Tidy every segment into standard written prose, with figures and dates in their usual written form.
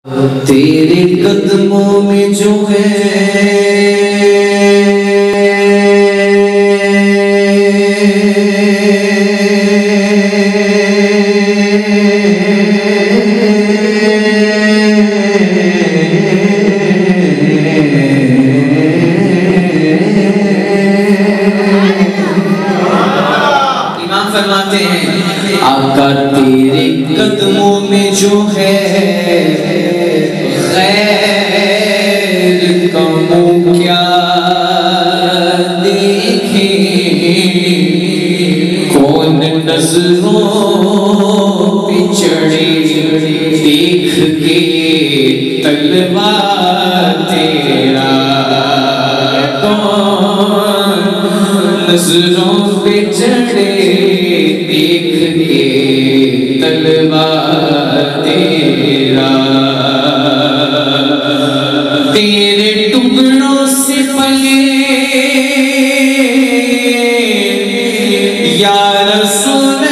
तेरे कदमों में जो है इमाम फरमाते हैं आका तेरे कदमों में जो है क्या देखे कौन नजरों पे चढ़े देख के तलवा तेरा कौन नजरों पे चढ़े देख के तलवा तेरा तेरे टुकड़ों से पले या रसूल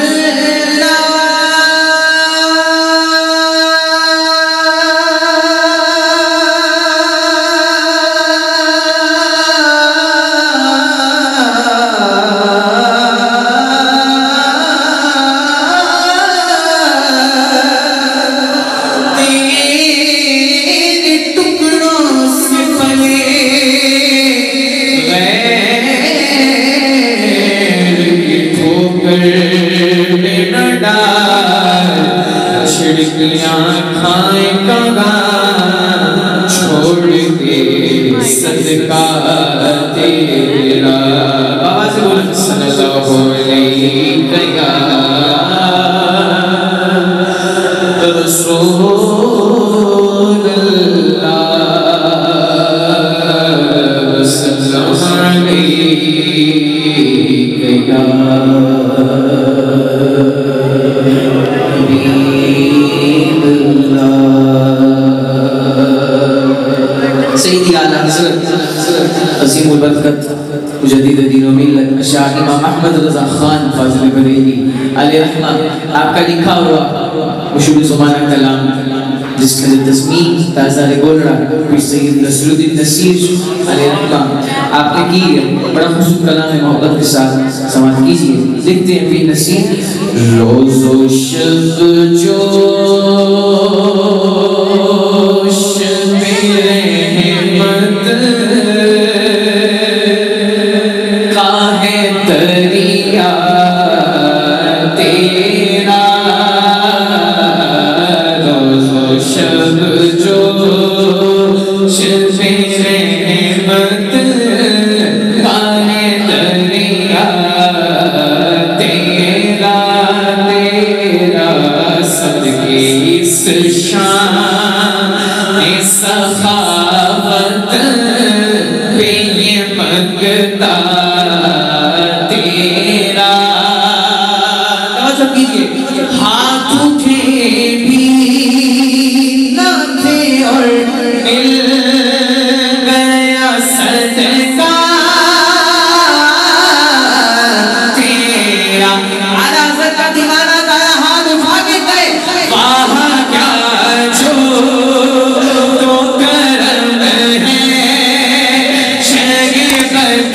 अल्लाह छिड़कियां खाए कगा छोड़ के सदका तेरा आवाज बोल सल्लल्लाहु अलैहि रसूल अल्लाह सल्लल्लाहु सैयदी आला हज़रत अज़ीमुल बरकत मुजद्दिद दीन व मिल्लत शाह इमाम अहमद रज़ा खान फाज़िल बरेली अलैहि रहमा आपका लिखा हुआ मशहूर ज़माना कलाम जिसके अंदर तस्मीम ताज़ा गोलड़ा फिर सैयद नसरुद्दीन नसीर अलैहि रहमा आपने की बड़ा खूबसूरत कलाम है मोहब्बत के साथ समाअत कीजिए। लिखते हैं फिर नसीर रोज़ो शब जोश मेरे दरिया तेरा रोज़ो शब जोश मेरे रहमत काहे दरिया तेरा तेरा सदके इस शान सखावत पे ये मंगता हाथ उठे भी न थे और मिल गया सदका तेरा आराज़त का दीवाना तारा हाथ उठा के गए वहाँ क्या जो तो करम है शरीफत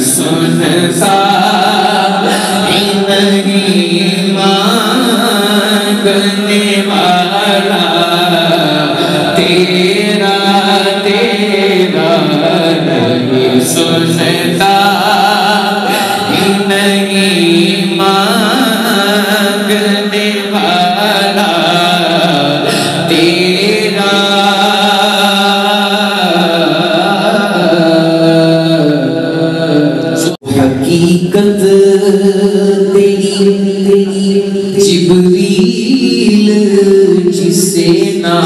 सुनता नहीं मांगने वाला तेरा तेरा नहीं सुनता नहीं मांगने वाला तेरा हकीकत तेरी जिब्रील जिसे ना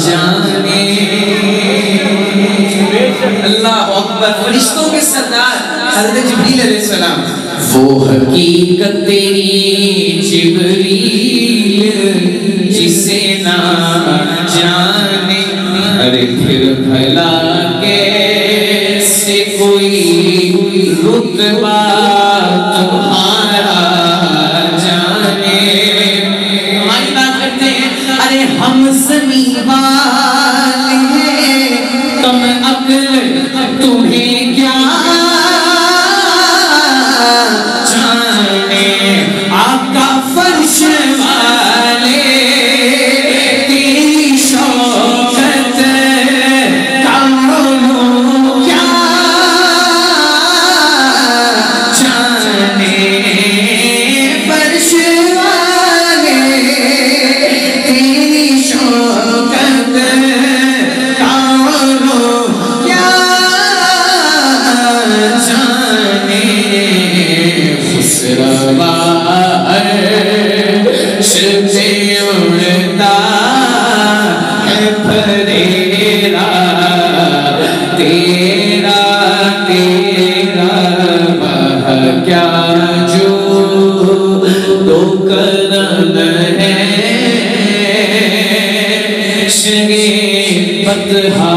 जाने अल्लाह अकबर, फरिश्तों के सरदार हज़रत जिब्रील अलैहिस्सलाम, वो हकीकत तेरी जिब्रील जिसे ना जाने, अरे फिर भला कैसे कोई रुतबा तुम्हारा जाने। हमारी बात करते हैं, अरे हम ज़मीन वाले हैं, तुम अक्ल तुम्हें क्या जाने, आपका फर्श वाले तेरी शौकत का क्या जाने, फर्श वाले तेरी शौकत का क्या जाने, खुसरवा अर्श पे उड़ता है फरेरा, तेरा तेरा वह क्या जो तो करम है, शगे बतहा